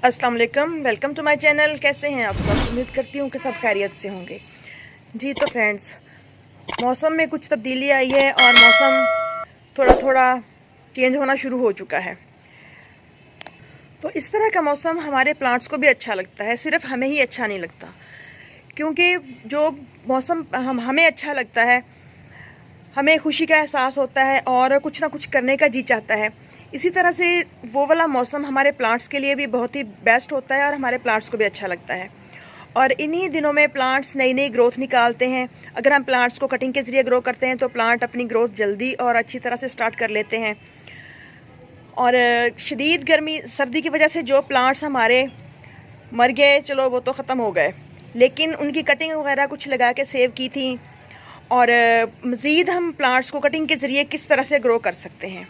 अस्सलाम वालेकुम, welcome to my channel. कैसे हैं आप सब? उम्मीद करती हूँ कि सब खैरियत से होंगे। जी तो फ्रेंड्स, मौसम में कुछ तब्दीली आई है और मौसम थोड़ा थोड़ा चेंज होना शुरू हो चुका है। तो इस तरह का मौसम हमारे प्लांट्स को भी अच्छा लगता है, सिर्फ हमें ही अच्छा नहीं लगता। क्योंकि जो मौसम हमें अच्छा लगता है, हमें खुशी का एहसास होता है और कुछ ना कुछ करने का जी चाहता है। इसी तरह से वो वाला मौसम हमारे प्लांट्स के लिए भी बहुत ही बेस्ट होता है और हमारे प्लांट्स को भी अच्छा लगता है। और इन्हीं दिनों में प्लांट्स नई नई ग्रोथ निकालते हैं। अगर हम प्लांट्स को कटिंग के ज़रिए ग्रो करते हैं तो प्लांट अपनी ग्रोथ जल्दी और अच्छी तरह से स्टार्ट कर लेते हैं। और शदीद गर्मी सर्दी की वजह से जो प्लांट्स हमारे मर गए, चलो वो तो ख़त्म हो गए, लेकिन उनकी कटिंग वगैरह कुछ लगा के सेव की थी। और मज़ीद हम प्लांट्स को कटिंग के ज़रिए किस तरह से ग्रो कर सकते हैं,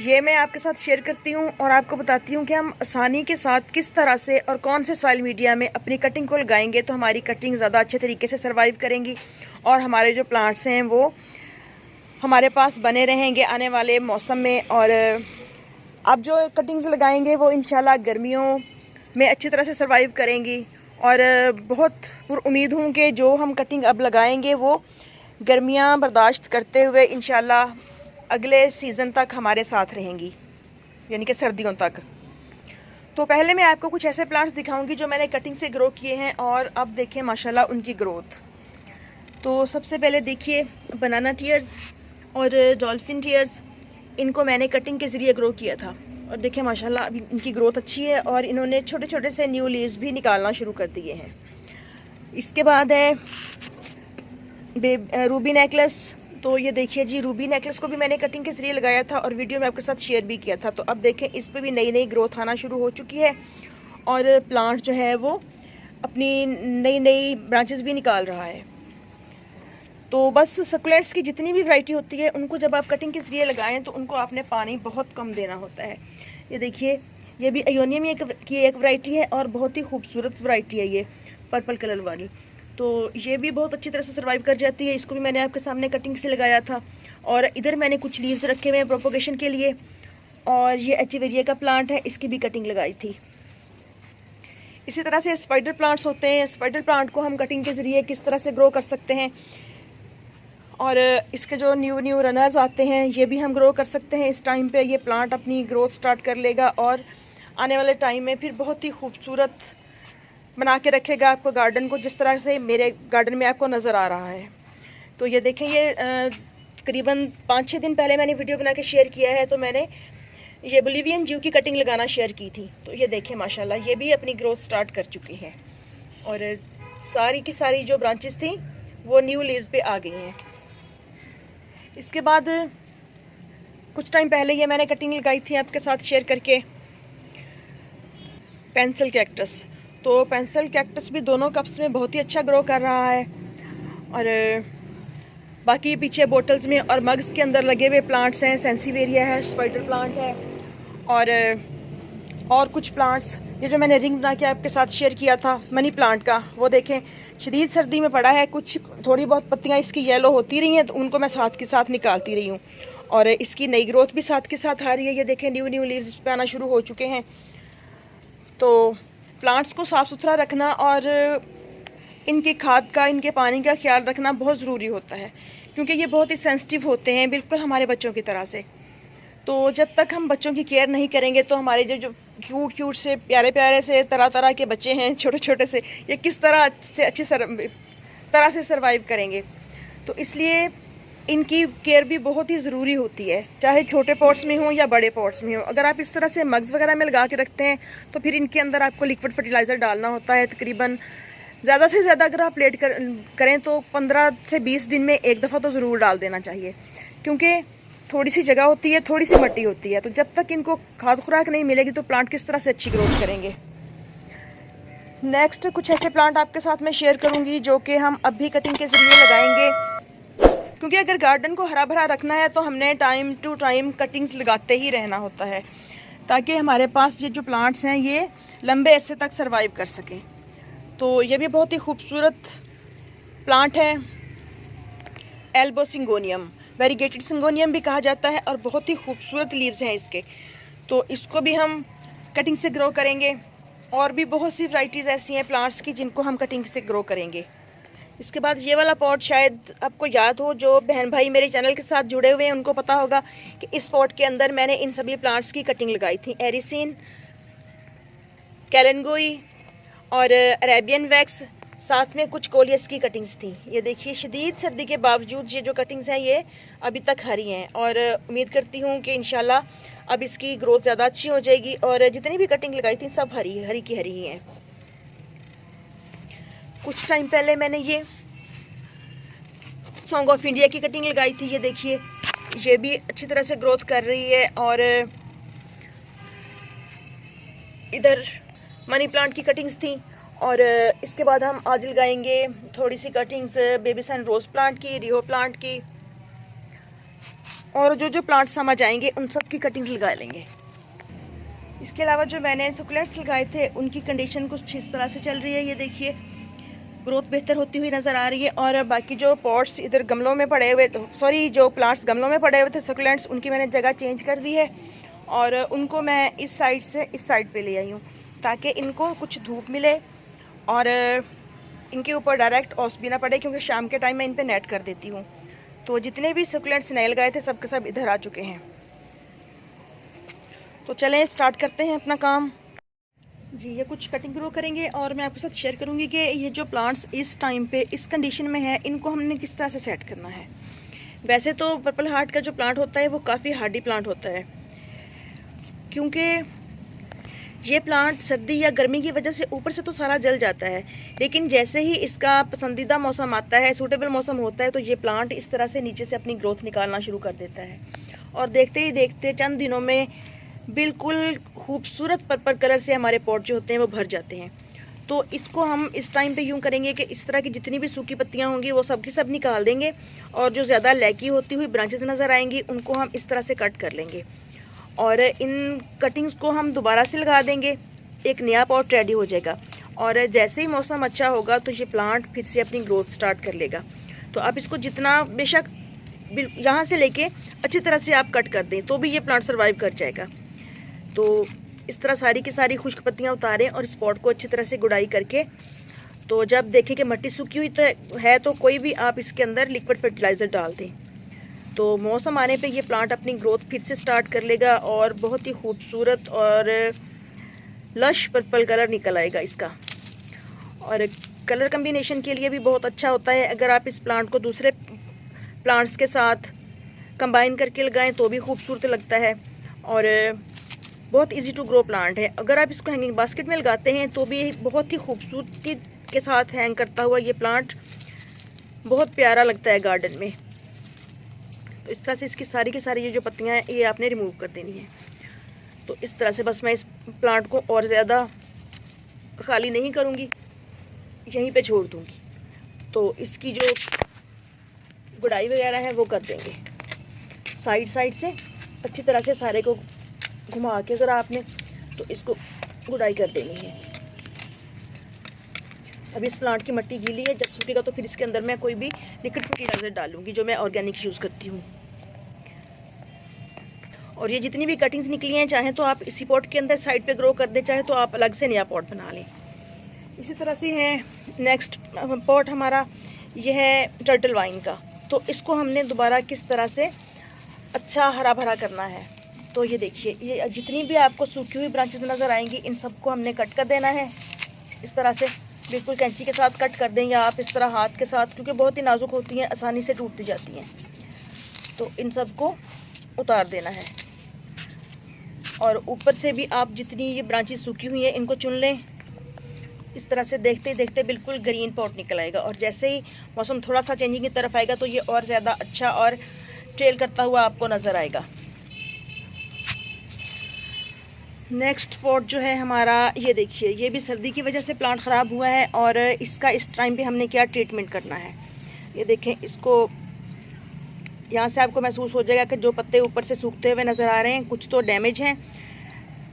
ये मैं आपके साथ शेयर करती हूँ और आपको बताती हूँ कि हम आसानी के साथ किस तरह से और कौन से सॉइल मीडिया में अपनी कटिंग को लगाएंगे तो हमारी कटिंग ज़्यादा अच्छे तरीके से सर्वाइव करेंगी और हमारे जो प्लांट्स हैं वो हमारे पास बने रहेंगे आने वाले मौसम में। और अब जो कटिंग्स लगाएंगे वो इंशाल्लाह गर्मियों में अच्छी तरह से सर्वाइव करेंगी। और बहुत उम्मीद हूँ कि जो हम कटिंग अब लगाएंगे वो गर्मियाँ बर्दाश्त करते हुए इंशाल्लाह अगले सीज़न तक हमारे साथ रहेंगी, यानी कि सर्दियों तक। तो पहले मैं आपको कुछ ऐसे प्लांट्स दिखाऊंगी जो मैंने कटिंग से ग्रो किए हैं और अब देखें माशाल्लाह उनकी ग्रोथ। तो सबसे पहले देखिए बनाना टीयर्स और डॉल्फिन टीयर्स, इनको मैंने कटिंग के ज़रिए ग्रो किया था और देखें माशाल्लाह अभी इनकी ग्रोथ अच्छी है और इन्होंने छोटे छोटे से न्यू लीव्स भी निकालना शुरू कर दिए हैं। इसके बाद है रूबी नेकलेस। तो ये देखिए जी, रूबी नेकलेस को भी मैंने कटिंग के ज़रिए लगाया था और वीडियो में आपके साथ शेयर भी किया था। तो अब देखें इस पर भी नई नई ग्रोथ आना शुरू हो चुकी है और प्लांट जो है वो अपनी नई नई ब्रांचेस भी निकाल रहा है। तो बस सकुलेंट्स की जितनी भी वैरायटी होती है उनको जब आप कटिंग के ज़रिए लगाएं तो उनको आपने पानी बहुत कम देना होता है। ये देखिए, ये भी अयोनियम की एक वैरायटी है और बहुत ही खूबसूरत वैरायटी है ये पर्पल कलर वाली। तो ये भी बहुत अच्छी तरह से सर्वाइव कर जाती है। इसको भी मैंने आपके सामने कटिंग से लगाया था और इधर मैंने कुछ लीव्स रखे हुए हैं प्रोपोगेशन के लिए। और ये एचिवेरिया का प्लांट है, इसकी भी कटिंग लगाई थी। इसी तरह से स्पाइडर प्लांट्स होते हैं। स्पाइडर प्लांट को हम कटिंग के ज़रिए किस तरह से ग्रो कर सकते हैं और इसके जो न्यू रनर्स आते हैं ये भी हम ग्रो कर सकते हैं। इस टाइम पे ये प्लांट अपनी ग्रोथ स्टार्ट कर लेगा और आने वाले टाइम में फिर बहुत ही खूबसूरत बना के रखेगा आपको गार्डन को, जिस तरह से मेरे गार्डन में आपको नज़र आ रहा है। तो ये देखें, ये तकरीबन 5-6 दिन पहले मैंने वीडियो बना के शेयर किया है। तो मैंने ये बोलिवियन ज्यू की कटिंग लगाना शेयर की थी। तो ये देखें माशाल्लाह ये भी अपनी ग्रोथ स्टार्ट कर चुकी है और सारी की सारी जो ब्रांचेस थी वो न्यू लीव्स पे आ गई हैं। इसके बाद कुछ टाइम पहले ये मैंने कटिंग लगाई थी आपके साथ शेयर करके, पेंसिल कैक्टस। तो पेंसिल कैक्टस भी दोनों कप्स में बहुत ही अच्छा ग्रो कर रहा है। और बाकी पीछे बोटल्स में और मग्स के अंदर लगे हुए प्लांट्स हैं, सेंसीवेरिया है, स्पाइडर प्लांट है और कुछ प्लांट्स। ये जो मैंने रिंग बना के आपके साथ शेयर किया था मनी प्लांट का, वो देखें शदीद सर्दी में पड़ा है। कुछ थोड़ी बहुत पत्तियाँ इसकी येलो होती रही हैं तो उनको मैं साथ के साथ निकालती रही हूँ और इसकी नई ग्रोथ भी साथ के साथ आ रही है। ये देखें न्यू लीव्स इस पर आना शुरू हो चुके हैं। तो प्लांट्स को साफ़ सुथरा रखना और इनकी खाद का, इनके पानी का ख्याल रखना बहुत ज़रूरी होता है क्योंकि ये बहुत ही सेंसिटिव होते हैं, बिल्कुल हमारे बच्चों की तरह से। तो जब तक हम बच्चों की केयर नहीं करेंगे तो हमारे जो क्यूट से प्यारे प्यारे से तरह तरह के बच्चे हैं छोटे छोटे से, ये किस तरह से अच्छी तरह से सर्वाइव करेंगे। तो इसलिए इनकी केयर भी बहुत ही ज़रूरी होती है, चाहे छोटे पॉट्स में हो या बड़े पॉट्स में हो। अगर आप इस तरह से मग्स वगैरह में लगा के रखते हैं तो फिर इनके अंदर आपको लिक्विड फर्टिलाइज़र डालना होता है। तकरीबन ज़्यादा से ज़्यादा अगर आप लेट करें तो 15 से 20 दिन में एक दफ़ा तो ज़रूर डाल देना चाहिए क्योंकि थोड़ी सी जगह होती है, थोड़ी सी मिट्टी होती है। तो जब तक इनको खाद खुराक नहीं मिलेगी तो प्लांट किस तरह से अच्छी ग्रोथ करेंगे। नेक्स्ट कुछ ऐसे प्लांट आपके साथ मैं शेयर करूँगी जो कि हम अभी कटिंग के ज़रिए लगाएंगे क्योंकि अगर गार्डन को हरा भरा रखना है तो हमने टाइम टू टाइम कटिंग्स लगाते ही रहना होता है ताकि हमारे पास ये जो प्लांट्स हैं ये लंबे अरसे तक सर्वाइव कर सकें। तो ये भी बहुत ही खूबसूरत प्लांट है, एल्बो सिंगोनियम, वेरीगेटेड सिंगोनियम भी कहा जाता है और बहुत ही खूबसूरत लीव्स हैं इसके। तो इसको भी हम कटिंग से ग्रो करेंगे। और भी बहुत सी वैरायटीज़ ऐसी हैं प्लांट्स की जिनको हम कटिंग से ग्रो करेंगे। इसके बाद ये वाला पॉट शायद आपको याद हो, जो बहन भाई मेरे चैनल के साथ जुड़े हुए हैं उनको पता होगा कि इस पॉट के अंदर मैंने इन सभी प्लांट्स की कटिंग लगाई थी। एरिसिन, कैलेंगोई और अरेबियन वैक्स, साथ में कुछ कोलियस की कटिंग्स थी। ये देखिए, शदीद सर्दी के बावजूद ये जो कटिंग्स हैं ये अभी तक हरी हैं और उम्मीद करती हूँ कि इंशाल्लाह अब इसकी ग्रोथ ज़्यादा अच्छी हो जाएगी। और जितनी भी कटिंग लगाई थी सब हरी की हरी ही हैं। कुछ टाइम पहले मैंने ये सॉन्ग ऑफ इंडिया की कटिंग लगाई थी। ये देखिए, ये भी अच्छी तरह से ग्रोथ कर रही है। और इधर मनी प्लांट की कटिंग्स थी। और इसके बाद हम आज लगाएंगे थोड़ी सी कटिंग्स बेबी सन रोज़ प्लांट की, रिहो प्लांट की, और जो प्लांट्स समझ आएंगे उन सब की कटिंग्स लगा लेंगे। इसके अलावा जो मैंने सुकुलेंट्स लगाए थे उनकी कंडीशन कुछ इस तरह से चल रही है। ये देखिए, ग्रोथ बेहतर होती हुई नज़र आ रही है। और बाकी जो पॉट्स इधर गमलों में पड़े हुए, जो प्लांट्स गमलों में पड़े हुए थे सुकुलेंट्स, उनकी मैंने जगह चेंज कर दी है और उनको मैं इस साइड से इस साइड पे ले आई हूँ ताकि इनको कुछ धूप मिले और इनके ऊपर डायरेक्ट ओस भी ना पड़े, क्योंकि शाम के टाइम मैं इन पे नेट कर देती हूँ। तो जितने भी सुकुलेंट्स नए लगाए थे सब के सब इधर आ चुके हैं। तो चलें स्टार्ट करते हैं अपना काम। जी, ये कुछ कटिंग ग्रो करेंगे और मैं आपके साथ शेयर करूंगी कि ये जो प्लांट्स इस टाइम पे इस कंडीशन में है इनको हमने किस तरह से सेट करना है। वैसे तो पर्पल हार्ट का जो प्लांट होता है वो काफ़ी हार्डी प्लांट होता है, क्योंकि ये प्लांट सर्दी या गर्मी की वजह से ऊपर से तो सारा जल जाता है, लेकिन जैसे ही इसका पसंदीदा मौसम आता है, सूटेबल मौसम होता है, तो ये प्लांट इस तरह से नीचे से अपनी ग्रोथ निकालना शुरू कर देता है और देखते ही देखते चंद दिनों में बिल्कुल खूबसूरत पर्पल कलर से हमारे पॉट जो होते हैं वो भर जाते हैं। तो इसको हम इस टाइम पे यूँ करेंगे कि इस तरह की जितनी भी सूखी पत्तियाँ होंगी वो सब की सब निकाल देंगे और जो ज़्यादा लैकी होती हुई ब्रांचेस नज़र आएंगी उनको हम इस तरह से कट कर लेंगे और इन कटिंग्स को हम दोबारा से लगा देंगे। एक नया पॉट रेडी हो जाएगा और जैसे ही मौसम अच्छा होगा तो ये प्लांट फिर से अपनी ग्रोथ स्टार्ट कर लेगा। तो आप इसको जितना बेशक यहाँ से लेके अच्छी तरह से आप कट कर दें तो भी ये प्लांट सर्वाइव कर जाएगा। तो इस तरह सारी की सारी खुश्क पत्तियाँ उतारें और इस पॉट को अच्छी तरह से गुड़ाई करके, तो जब देखें कि मिट्टी सूखी हुई तो है तो कोई भी आप इसके अंदर लिक्विड फर्टिलाइज़र डाल दें। तो मौसम आने पे ये प्लांट अपनी ग्रोथ फिर से स्टार्ट कर लेगा और बहुत ही खूबसूरत और लश पर्पल कलर निकल आएगा इसका। और कलर कम्बिनेशन के लिए भी बहुत अच्छा होता है। अगर आप इस प्लांट को दूसरे प्लांट्स के साथ कंबाइन करके लगाएं तो भी खूबसूरत लगता है और बहुत इजी टू ग्रो प्लांट है। अगर आप इसको हैंगिंग बास्केट में लगाते हैं तो भी बहुत ही खूबसूरती के साथ हैंग करता हुआ ये प्लांट बहुत प्यारा लगता है गार्डन में। तो इस तरह से इसकी सारी की सारी ये जो पत्तियां हैं ये आपने रिमूव कर देनी है। तो इस तरह से बस मैं इस प्लांट को और ज़्यादा खाली नहीं करूँगी, यहीं पे छोड़ दूँगी। तो इसकी जो गुड़ाई वगैरह है वो कर देंगे साइड से अच्छी तरह से सारे को घुमा के ज़रा आपने तो इसको गुड़ाई कर देनी है। अब इस प्लांट की मिट्टी गीली है, जब सूखेगा तो फिर इसके अंदर मैं कोई भी लिक्विड फर्टिलाइज़र डालूंगी जो मैं ऑर्गेनिक यूज़ करती हूँ। और ये जितनी भी कटिंग्स निकली हैं चाहे तो आप इसी पॉट के अंदर साइड पे ग्रो कर दें, चाहे तो आप अलग से नया पॉट बना लें। इसी तरह से है नेक्स्ट पॉट हमारा, यह है टर्टल वाइन का। तो इसको हमने दोबारा किस तरह से अच्छा हरा भरा करना है। तो ये देखिए, ये जितनी भी आपको सूखी हुई ब्रांचेस नज़र आएंगी इन सबको हमने कट कर देना है। इस तरह से बिल्कुल कैंची के साथ कट कर दें या आप इस तरह हाथ के साथ, क्योंकि बहुत ही नाजुक होती हैं, आसानी से टूटती जाती हैं। तो इन सबको उतार देना है और ऊपर से भी आप जितनी ये ब्रांचेस सूखी हुई हैं इनको चुन लें। इस तरह से देखते देखते बिल्कुल ग्रीन पॉट निकल आएगा और जैसे ही मौसम थोड़ा सा चेंजिंग की तरफ आएगा तो ये और ज़्यादा अच्छा और ट्रेल करता हुआ आपको नज़र आएगा। नेक्स्ट पॉट जो है हमारा, ये देखिए, ये भी सर्दी की वजह से प्लांट ख़राब हुआ है और इसका इस टाइम पे हमने क्या ट्रीटमेंट करना है। ये देखें, इसको यहाँ से आपको महसूस हो जाएगा कि जो पत्ते ऊपर से सूखते हुए नज़र आ रहे हैं कुछ तो डैमेज हैं,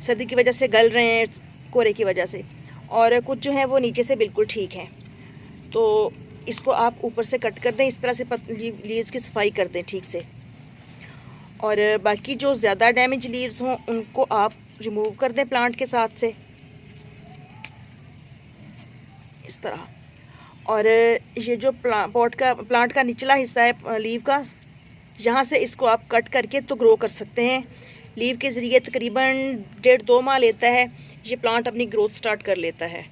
सर्दी की वजह से गल रहे हैं कोहरे की वजह से, और कुछ जो है वो नीचे से बिल्कुल ठीक हैं। तो इसको आप ऊपर से कट कर दें, इस तरह से लीव्स की सफाई कर दें ठीक से, और बाकी जो ज़्यादा डैमेज लीव्स हों उनको आप रिमूव कर दें प्लांट के साथ से इस तरह। और ये जो प्लांट का निचला हिस्सा है लीव का, यहाँ से इसको आप कट करके तो ग्रो कर सकते हैं। लीव के ज़रिए तकरीबन 1.5-2 माह लेता है ये प्लांट अपनी ग्रोथ स्टार्ट कर लेता है।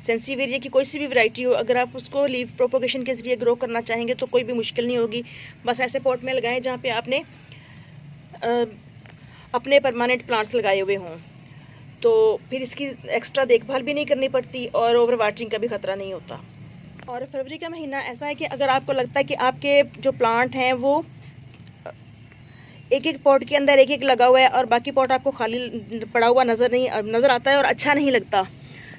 सेंसीवेरिया की कोई सी भी वैरायटी हो, अगर आप उसको लीव प्रोपोगेशन के ज़रिए ग्रो करना चाहेंगे तो कोई भी मुश्किल नहीं होगी। बस ऐसे पॉट में लगाएं जहाँ पे आपने अपने परमानेंट प्लांट्स लगाए हुए हों, तो फिर इसकी एक्स्ट्रा देखभाल भी नहीं करनी पड़ती और ओवर वाटरिंग का भी ख़तरा नहीं होता। और फरवरी का महीना ऐसा है कि अगर आपको लगता है कि आपके जो प्लांट हैं वो एक एक पॉट के अंदर एक एक लगा हुआ है और बाकी पॉट आपको खाली पड़ा हुआ नज़र आता है और अच्छा नहीं लगता,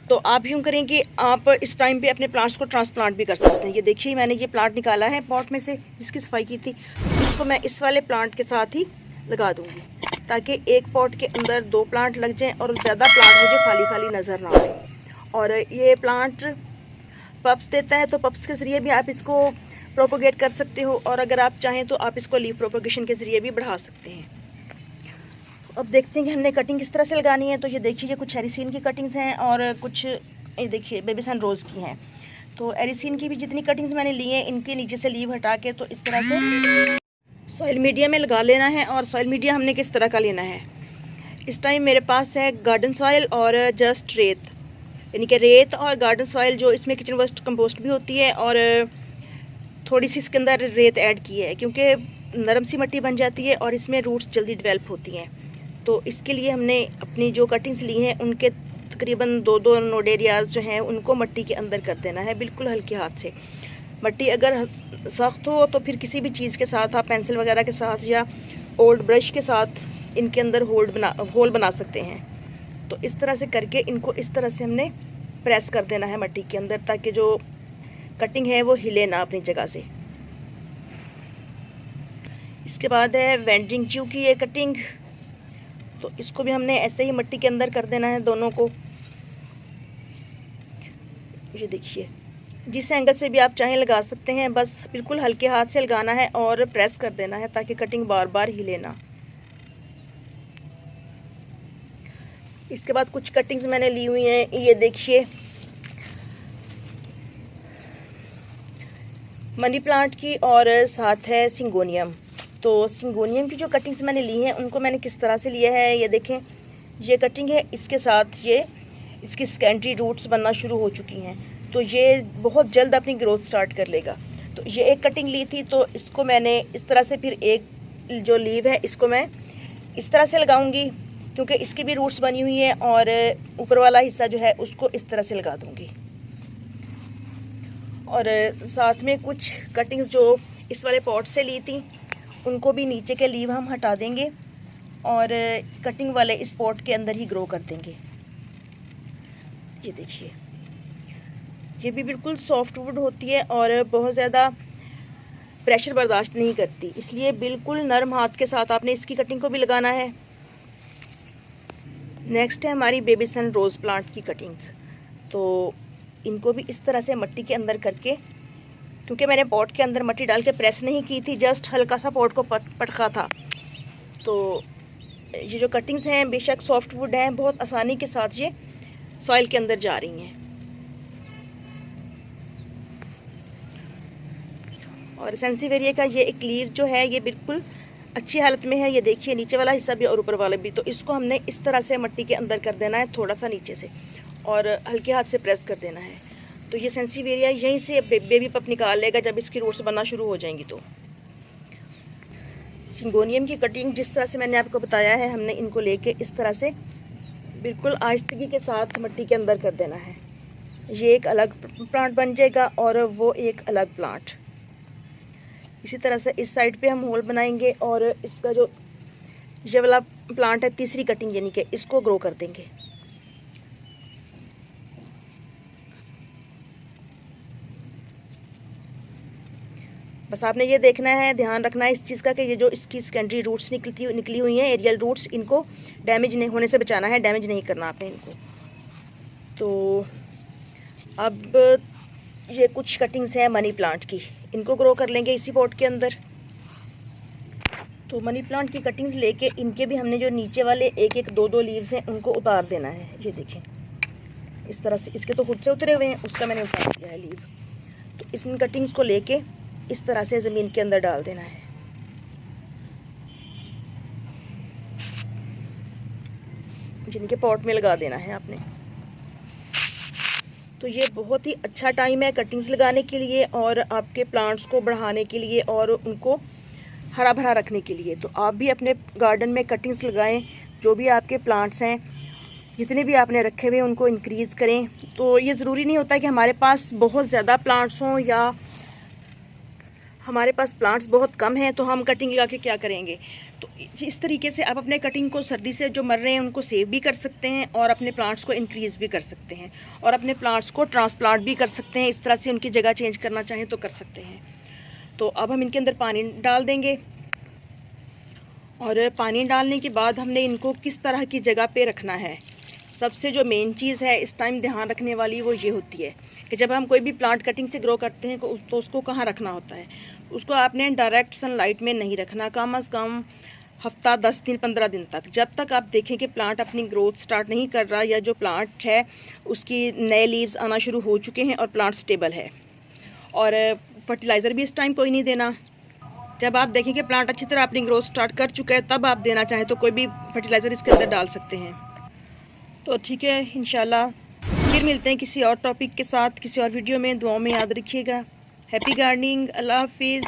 तो आप यूँ करें कि आप इस टाइम पे अपने प्लांट्स को ट्रांसप्लांट भी कर सकते हैं। ये देखिए मैंने ये प्लांट निकाला है पॉट में से जिसकी सफाई की थी, उसको मैं इस वाले प्लांट के साथ ही लगा दूँगी ताकि एक पॉट के अंदर 2 प्लांट लग जाएँ और ज़्यादा प्लांट मुझे खाली खाली नज़र ना आए। और ये प्लांट पप्स देता है, तो पप्स के ज़रिए भी आप इसको प्रोपोगेट कर सकते हो और अगर आप चाहें तो आप इसको लीव प्रोपोगेशन के ज़रिए भी बढ़ा सकते हैं। अब देखते हैं कि हमने कटिंग किस तरह से लगानी है। तो ये देखिए ये कुछ एरिसीन की कटिंग्स हैं और कुछ ये देखिए बेबी सन रोज़ की हैं। तो एरिसीन की भी जितनी कटिंग्स मैंने ली हैं इनके नीचे से लीव हटा के तो इस तरह से सॉइल मीडिया में लगा लेना है। और सॉइल मीडिया हमने किस तरह का लेना है, इस टाइम मेरे पास है गार्डन सॉइल और जस्ट रेत, यानी कि रेत और गार्डन सॉइल जो इसमें किचन वेस्ट कंपोस्ट भी होती है और थोड़ी सी इसके अंदर रेत ऐड की है क्योंकि नरम सी मिट्टी बन जाती है और इसमें रूट्स जल्दी डेवलप होती हैं। तो इसके लिए हमने अपनी जो कटिंग्स ली हैं उनके तकरीबन 2-2 नोड एरियाज़ जो हैं उनको मिट्टी के अंदर कर देना है बिल्कुल हल्के हाथ से। मिट्टी अगर सख्त हो तो फिर किसी भी चीज़ के साथ आप पेंसिल वगैरह के साथ या ओल्ड ब्रश के साथ इनके अंदर होल बना सकते हैं। तो इस तरह से करके इनको इस तरह से हमने प्रेस कर देना है मिट्टी के अंदर ताकि जो कटिंग है वो हिले ना अपनी जगह से। इसके बाद है वेंडिंग च्यू की ये कटिंग, तो इसको भी हमने ऐसे ही मिट्टी के अंदर कर देना है दोनों को। ये देखिए जिस एंगल से भी आप चाहें लगा सकते हैं, बस बिल्कुल हल्के हाथ से लगाना है और प्रेस कर देना है ताकि कटिंग बार बार हिले ना। इसके बाद कुछ कटिंग्स मैंने ली हुई हैं, ये देखिए मनी प्लांट की और साथ है सिंगोनियम। तो सिंगोनियम की जो कटिंग्स मैंने ली हैं उनको मैंने किस तरह से लिया है, ये देखें ये कटिंग है, इसके साथ ये इसकी सेकेंडरी रूट्स बनना शुरू हो चुकी हैं, तो ये बहुत जल्द अपनी ग्रोथ स्टार्ट कर लेगा। तो ये एक कटिंग ली थी तो इसको मैंने इस तरह से फिर एक जो लीव है इसको मैं इस तरह से लगाऊंगी क्योंकि इसकी भी रूट्स बनी हुई हैं और ऊपर वाला हिस्सा जो है उसको इस तरह से लगा दूंगी। और साथ में कुछ कटिंग्स जो इस वाले पॉट से ली थी उनको भी नीचे के लीव हम हटा देंगे और कटिंग वाले इस पॉट के अंदर ही ग्रो कर देंगे। ये देखिए ये भी बिल्कुल सॉफ्ट वुड होती है और बहुत ज़्यादा प्रेशर बर्दाश्त नहीं करती, इसलिए बिल्कुल नरम हाथ के साथ आपने इसकी कटिंग को भी लगाना है। नेक्स्ट है हमारी बेबी सन रोज़ प्लांट की कटिंग्स। तो इनको भी इस तरह से मिट्टी के अंदर करके, क्योंकि मैंने पॉट के अंदर मिट्टी डाल के प्रेस नहीं की थी, जस्ट हल्का सा पॉट को पटका था, तो ये जो कटिंग्स हैं बेशक सॉफ्ट वुड हैं, बहुत आसानी के साथ ये सॉइल के अंदर जा रही हैं। और सेंसीवेरिया का ये एक लीव जो है ये बिल्कुल अच्छी हालत में है, ये देखिए नीचे वाला हिस्सा भी और ऊपर वाला भी। तो इसको हमने इस तरह से मिट्टी के अंदर कर देना है थोड़ा सा नीचे से और हल्के हाथ से प्रेस कर देना है। तो ये सेंसीवेरिया यहीं से बेबी पप निकाल लेगा जब इसकी रूट्स बनना शुरू हो जाएंगी। तो सिंगोनियम की कटिंग जिस तरह से मैंने आपको बताया है, हमने इनको लेके इस तरह से बिल्कुल आहिस्तगी के साथ मिट्टी के अंदर कर देना है। ये एक अलग प्लांट बन जाएगा और वो एक अलग प्लांट। इसी तरह से इस साइड पे हम होल बनाएंगे और इसका जो ये वाला प्लांट है तीसरी कटिंग यानी कि इसको ग्रो कर देंगे। बस आपने ये देखना है, ध्यान रखना है इस चीज़ का कि ये जो इसकी सेकेंडरी रूट्स निकली हुई हैं, एरियल रूट्स, इनको डैमेज नहीं होने से बचाना है, डैमेज नहीं करना आपने इनको। तो अब ये कुछ कटिंग्स हैं मनी प्लांट की, इनको ग्रो कर लेंगे इसी पॉट के अंदर। तो मनी प्लांट की कटिंग्स लेके इनके भी हमने जो नीचे वाले एक एक दो दो लीव्स हैं उनको उतार देना है। ये देखें इस तरह से, इसके तो खुद से उतरे हुए हैं, उसका मैंने उतार दिया है लीव। तो इन कटिंग्स को लेके इस तरह से ज़मीन के अंदर डाल देना है। जिनके पॉट में लगा देना है आपने। तो ये बहुत ही अच्छा टाइम है कटिंग्स लगाने के लिए और आपके प्लांट्स को बढ़ाने के लिए और उनको हरा भरा रखने के लिए। तो आप भी अपने गार्डन में कटिंग्स लगाएं। जो भी आपके प्लांट्स हैं, जितने भी आपने रखे हुए उनको इंक्रीज़ करें। तो ये ज़रूरी नहीं होता कि हमारे पास बहुत ज़्यादा प्लांट्स हों या हमारे पास प्लांट्स बहुत कम हैं तो हम कटिंग लगा के क्या करेंगे। तो इस तरीके से आप अपने कटिंग को सर्दी से जो मर रहे हैं उनको सेव भी कर सकते हैं और अपने प्लांट्स को इंक्रीज़ भी कर सकते हैं और अपने प्लांट्स को ट्रांसप्लांट भी कर सकते हैं। इस तरह से उनकी जगह चेंज करना चाहें तो कर सकते हैं। तो अब हम इनके अंदर पानी डाल देंगे और पानी डालने के बाद हमने इनको किस तरह की जगह पे रखना है। सबसे जो मेन चीज़ है इस टाइम ध्यान रखने वाली वो ये होती है कि जब हम कोई भी प्लांट कटिंग से ग्रो करते हैं तो उसको कहाँ रखना होता है। उसको आपने डायरेक्ट सनलाइट में नहीं रखना, कम अज़ कम हफ्ता 10 दिन 15 दिन तक, जब तक आप देखें कि प्लांट अपनी ग्रोथ स्टार्ट नहीं कर रहा या जो प्लांट है उसकी नए लीव्स आना शुरू हो चुके हैं और प्लांट स्टेबल है। और फर्टिलाइज़र भी इस टाइम कोई नहीं देना। जब आप देखें कि प्लांट अच्छी तरह अपनी ग्रोथ स्टार्ट कर चुका है तब आप देना चाहें तो कोई भी फर्टिलाइज़र इसके अंदर डाल सकते हैं। तो ठीक है, इंशाल्लाह फिर मिलते हैं किसी और टॉपिक के साथ, किसी और वीडियो में। दुआओं में याद रखिएगा। Happy gardening. अल्लाह हाफिज़।